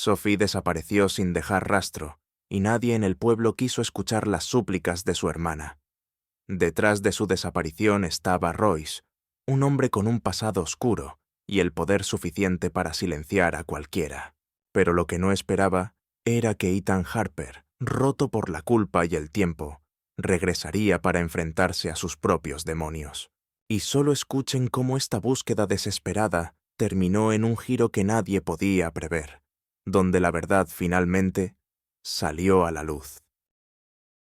Sophie desapareció sin dejar rastro, y nadie en el pueblo quiso escuchar las súplicas de su hermana. Detrás de su desaparición estaba Royce, un hombre con un pasado oscuro y el poder suficiente para silenciar a cualquiera. Pero lo que no esperaba era que Ethan Harper, roto por la culpa y el tiempo, regresaría para enfrentarse a sus propios demonios. Y solo escuchen cómo esta búsqueda desesperada terminó en un giro que nadie podía prever, donde la verdad finalmente salió a la luz.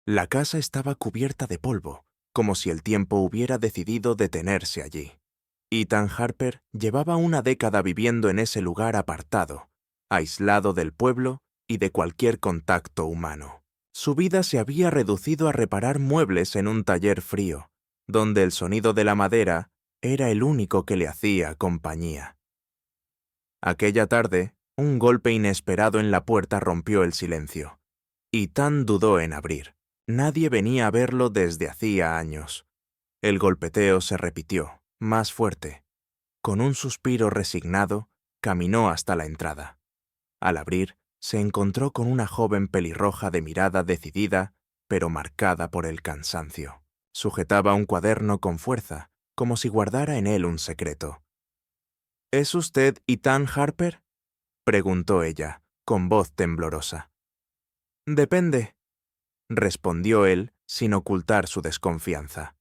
La casa estaba cubierta de polvo, como si el tiempo hubiera decidido detenerse allí. Ethan Harper llevaba una década viviendo en ese lugar apartado, aislado del pueblo y de cualquier contacto humano. Su vida se había reducido a reparar muebles en un taller frío, donde el sonido de la madera era el único que le hacía compañía. Aquella tarde, un golpe inesperado en la puerta rompió el silencio. Ethan dudó en abrir. Nadie venía a verlo desde hacía años. El golpeteo se repitió, más fuerte. Con un suspiro resignado, caminó hasta la entrada. Al abrir, se encontró con una joven pelirroja de mirada decidida, pero marcada por el cansancio. Sujetaba un cuaderno con fuerza, como si guardara en él un secreto. ¿Es usted Ethan Harper?, preguntó ella, con voz temblorosa. Depende, respondió él, sin ocultar su desconfianza.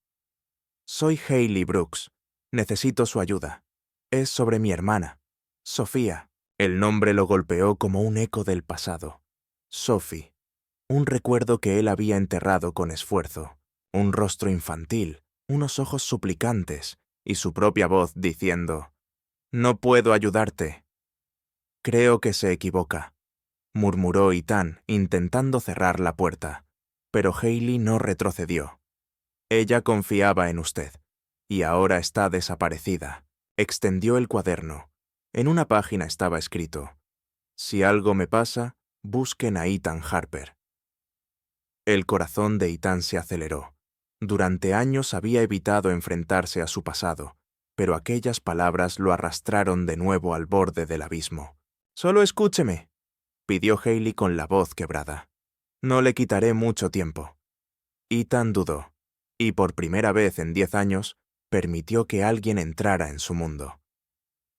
Soy Hayley Brooks. Necesito su ayuda. Es sobre mi hermana, Sofía. El nombre lo golpeó como un eco del pasado. Sophie. Un recuerdo que él había enterrado con esfuerzo. Un rostro infantil, unos ojos suplicantes y su propia voz diciendo: «No puedo ayudarte». Creo que se equivoca, murmuró Ethan, intentando cerrar la puerta. Pero Hayley no retrocedió. Ella confiaba en usted, y ahora está desaparecida. Extendió el cuaderno. En una página estaba escrito: «Si algo me pasa, busquen a Ethan Harper». El corazón de Ethan se aceleró. Durante años había evitado enfrentarse a su pasado, pero aquellas palabras lo arrastraron de nuevo al borde del abismo. «Solo escúcheme», pidió Hayley con la voz quebrada. «No le quitaré mucho tiempo». Ethan dudó, y por primera vez en 10 años, permitió que alguien entrara en su mundo.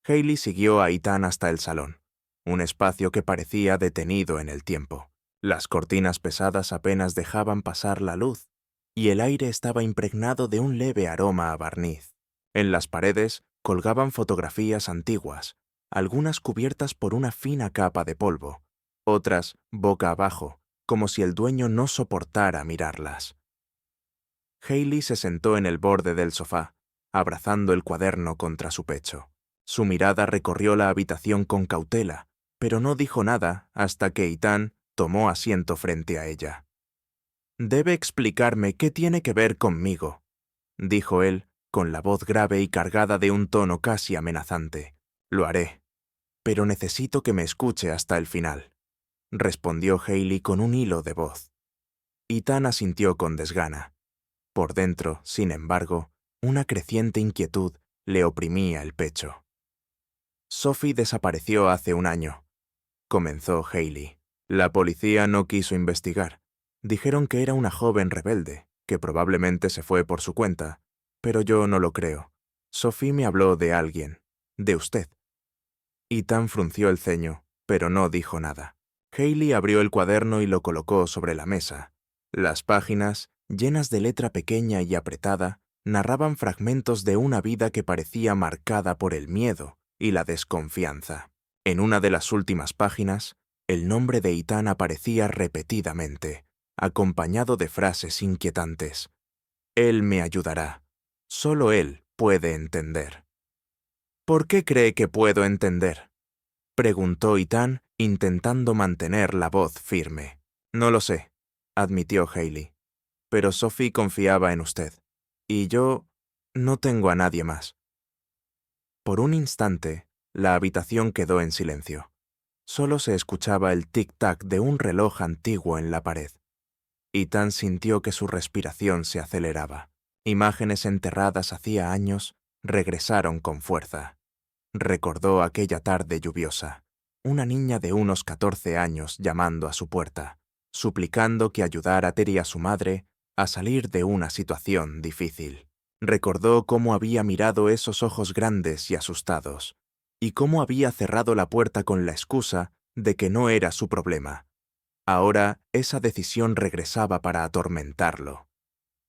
Hayley siguió a Ethan hasta el salón, un espacio que parecía detenido en el tiempo. Las cortinas pesadas apenas dejaban pasar la luz, y el aire estaba impregnado de un leve aroma a barniz. En las paredes colgaban fotografías antiguas, algunas cubiertas por una fina capa de polvo, otras boca abajo, como si el dueño no soportara mirarlas. Hayley se sentó en el borde del sofá, abrazando el cuaderno contra su pecho. Su mirada recorrió la habitación con cautela, pero no dijo nada hasta que Ethan tomó asiento frente a ella. «Debe explicarme qué tiene que ver conmigo», dijo él, con la voz grave y cargada de un tono casi amenazante. «Lo haré, pero necesito que me escuche hasta el final», respondió Hayley con un hilo de voz. Ethan asintió con desgana. Por dentro, sin embargo, una creciente inquietud le oprimía el pecho. «Sophie desapareció hace 1 año», comenzó Hayley. «La policía no quiso investigar. Dijeron que era una joven rebelde, que probablemente se fue por su cuenta, pero yo no lo creo. Sophie me habló de alguien, de usted». Ethan frunció el ceño, pero no dijo nada. Hayley abrió el cuaderno y lo colocó sobre la mesa. Las páginas, llenas de letra pequeña y apretada, narraban fragmentos de una vida que parecía marcada por el miedo y la desconfianza. En una de las últimas páginas, el nombre de Ethan aparecía repetidamente, acompañado de frases inquietantes. «Él me ayudará. Solo él puede entender». «¿Por qué cree que puedo entender?», preguntó Ethan, intentando mantener la voz firme. «No lo sé», admitió Hayley. «Pero Sophie confiaba en usted. Y yo no tengo a nadie más». Por un instante, la habitación quedó en silencio. Solo se escuchaba el tic-tac de un reloj antiguo en la pared. Ethan sintió que su respiración se aceleraba. Imágenes enterradas hacía años regresaron con fuerza. Recordó aquella tarde lluviosa, una niña de unos 14 años llamando a su puerta, suplicando que ayudara a Terry y a su madre a salir de una situación difícil. Recordó cómo había mirado esos ojos grandes y asustados, y cómo había cerrado la puerta con la excusa de que no era su problema. Ahora esa decisión regresaba para atormentarlo.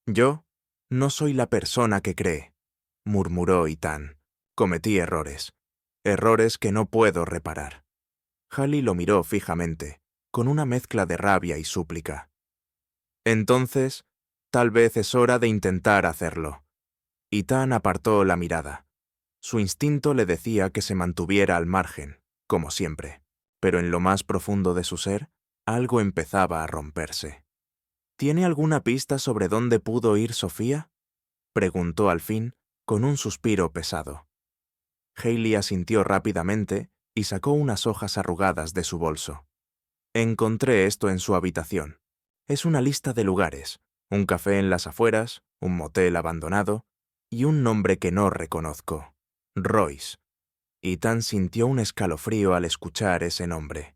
«Yo no soy la persona que cree», murmuró Ethan. «Cometí errores. Errores que no puedo reparar». Hallie lo miró fijamente, con una mezcla de rabia y súplica. «Entonces, tal vez es hora de intentar hacerlo». Ethan apartó la mirada. Su instinto le decía que se mantuviera al margen, como siempre, pero en lo más profundo de su ser, algo empezaba a romperse. «¿Tiene alguna pista sobre dónde pudo ir Sofía?», preguntó al fin, con un suspiro pesado. Haley asintió rápidamente y sacó unas hojas arrugadas de su bolso. «Encontré esto en su habitación. Es una lista de lugares, un café en las afueras, un motel abandonado y un nombre que no reconozco. Royce». Ethan sintió un escalofrío al escuchar ese nombre.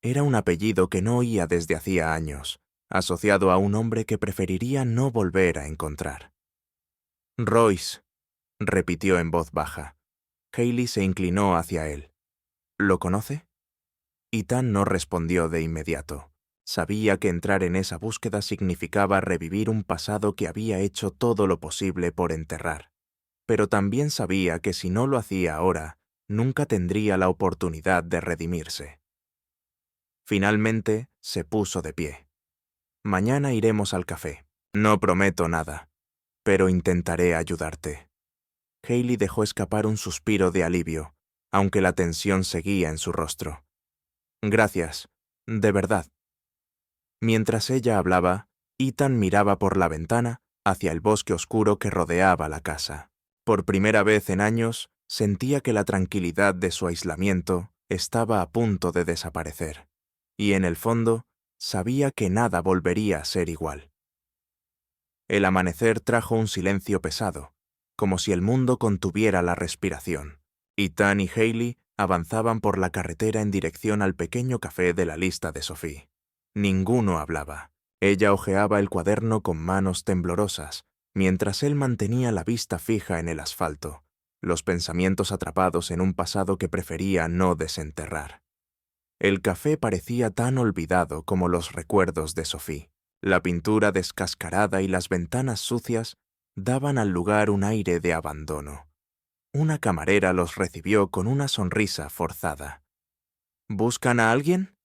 Era un apellido que no oía desde hacía años, asociado a un hombre que preferiría no volver a encontrar. «Royce», repitió en voz baja. Haley se inclinó hacia él. «¿Lo conoce?». Ethan no respondió de inmediato. Sabía que entrar en esa búsqueda significaba revivir un pasado que había hecho todo lo posible por enterrar. Pero también sabía que si no lo hacía ahora, nunca tendría la oportunidad de redimirse. Finalmente, se puso de pie. «Mañana iremos al café. No prometo nada, pero intentaré ayudarte». Haley dejó escapar un suspiro de alivio, aunque la tensión seguía en su rostro. «Gracias, de verdad». Mientras ella hablaba, Ethan miraba por la ventana hacia el bosque oscuro que rodeaba la casa. Por primera vez en años, sentía que la tranquilidad de su aislamiento estaba a punto de desaparecer, y en el fondo, sabía que nada volvería a ser igual. El amanecer trajo un silencio pesado, como si el mundo contuviera la respiración. Ethan y Haley avanzaban por la carretera en dirección al pequeño café de la lista de Sophie. Ninguno hablaba. Ella hojeaba el cuaderno con manos temblorosas, mientras él mantenía la vista fija en el asfalto, los pensamientos atrapados en un pasado que prefería no desenterrar. El café parecía tan olvidado como los recuerdos de Sophie. La pintura descascarada y las ventanas sucias daban al lugar un aire de abandono. Una camarera los recibió con una sonrisa forzada. «¿Buscan a alguien?»,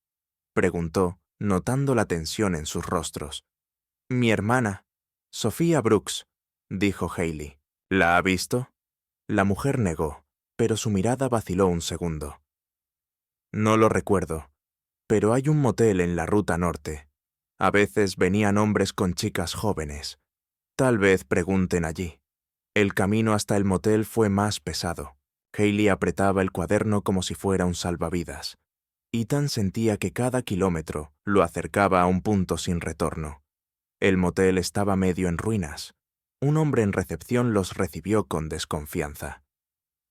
preguntó, notando la tensión en sus rostros. «Mi hermana, Sophia Brooks», dijo Haley. «¿La ha visto?». La mujer negó, pero su mirada vaciló un segundo. «No lo recuerdo, pero hay un motel en la ruta norte. A veces venían hombres con chicas jóvenes. Tal vez pregunten allí». El camino hasta el motel fue más pesado. Haley apretaba el cuaderno como si fuera un salvavidas. Ethan sentía que cada kilómetro lo acercaba a un punto sin retorno. El motel estaba medio en ruinas. Un hombre en recepción los recibió con desconfianza.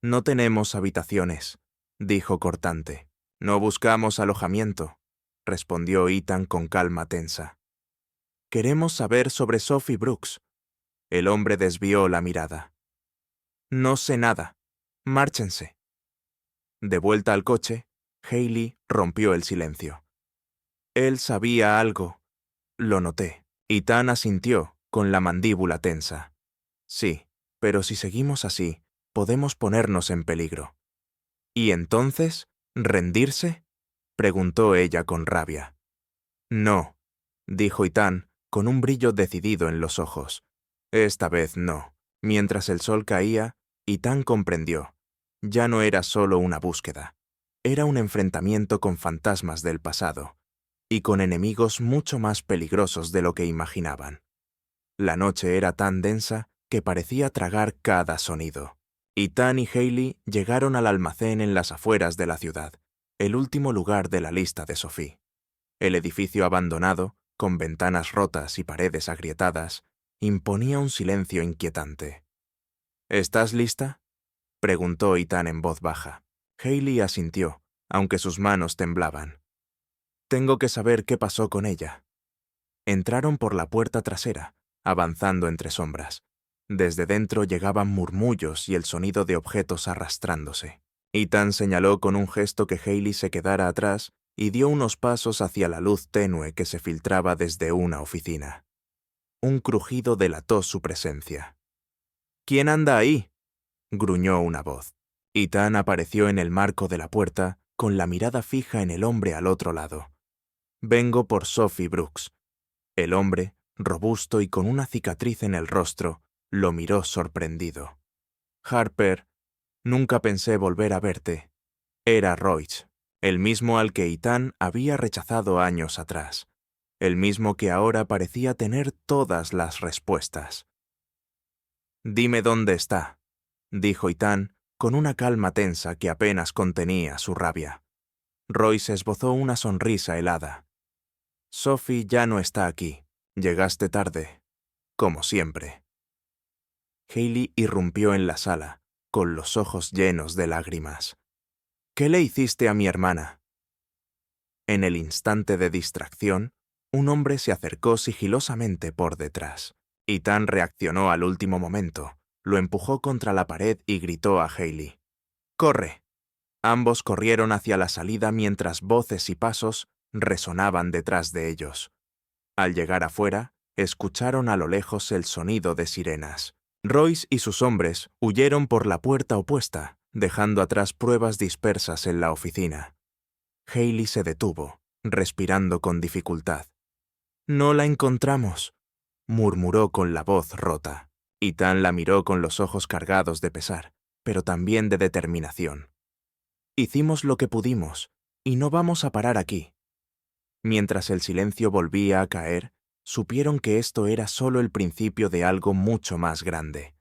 «No tenemos habitaciones», dijo cortante. «No buscamos alojamiento», respondió Ethan con calma tensa. «Queremos saber sobre Sophie Brooks». El hombre desvió la mirada. «No sé nada. Márchense». De vuelta al coche, Haley rompió el silencio. «Él sabía algo. Lo noté». Ethan asintió, con la mandíbula tensa. «Sí, pero si seguimos así, podemos ponernos en peligro». «¿Y entonces, rendirse?», preguntó ella con rabia. «No», dijo Ethan, con un brillo decidido en los ojos. «Esta vez no». Mientras el sol caía, Ethan comprendió. Ya no era solo una búsqueda. Era un enfrentamiento con fantasmas del pasado, y con enemigos mucho más peligrosos de lo que imaginaban. La noche era tan densa que parecía tragar cada sonido. Ethan y Haley llegaron al almacén en las afueras de la ciudad, el último lugar de la lista de Sophie. El edificio abandonado, con ventanas rotas y paredes agrietadas, imponía un silencio inquietante. «¿Estás lista?», preguntó Ethan en voz baja. Haley asintió, aunque sus manos temblaban. Tengo que saber qué pasó con ella. Entraron por la puerta trasera, avanzando entre sombras. Desde dentro llegaban murmullos y el sonido de objetos arrastrándose. Ethan señaló con un gesto que Hailey se quedara atrás y dio unos pasos hacia la luz tenue que se filtraba desde una oficina. Un crujido delató su presencia. «¿Quién anda ahí?», gruñó una voz. Ethan apareció en el marco de la puerta, con la mirada fija en el hombre al otro lado. «Vengo por Sophie Brooks». El hombre, robusto y con una cicatriz en el rostro, lo miró sorprendido. «Harper, nunca pensé volver a verte». Era Royce, el mismo al que Ethan había rechazado años atrás, el mismo que ahora parecía tener todas las respuestas. «Dime dónde está», dijo Ethan, con una calma tensa que apenas contenía su rabia. Royce esbozó una sonrisa helada. «Sophie ya no está aquí. Llegaste tarde, como siempre». Hailey irrumpió en la sala, con los ojos llenos de lágrimas. «¿Qué le hiciste a mi hermana?». En el instante de distracción, un hombre se acercó sigilosamente por detrás. Ethan reaccionó al último momento, lo empujó contra la pared y gritó a Hailey: «¡Corre!». Ambos corrieron hacia la salida mientras voces y pasos resonaban detrás de ellos. Al llegar afuera, escucharon a lo lejos el sonido de sirenas. Royce y sus hombres huyeron por la puerta opuesta, dejando atrás pruebas dispersas en la oficina. Hailey se detuvo, respirando con dificultad. «No la encontramos», murmuró con la voz rota. Ethan la miró con los ojos cargados de pesar, pero también de determinación. «Hicimos lo que pudimos, y no vamos a parar aquí». Mientras el silencio volvía a caer, supieron que esto era solo el principio de algo mucho más grande.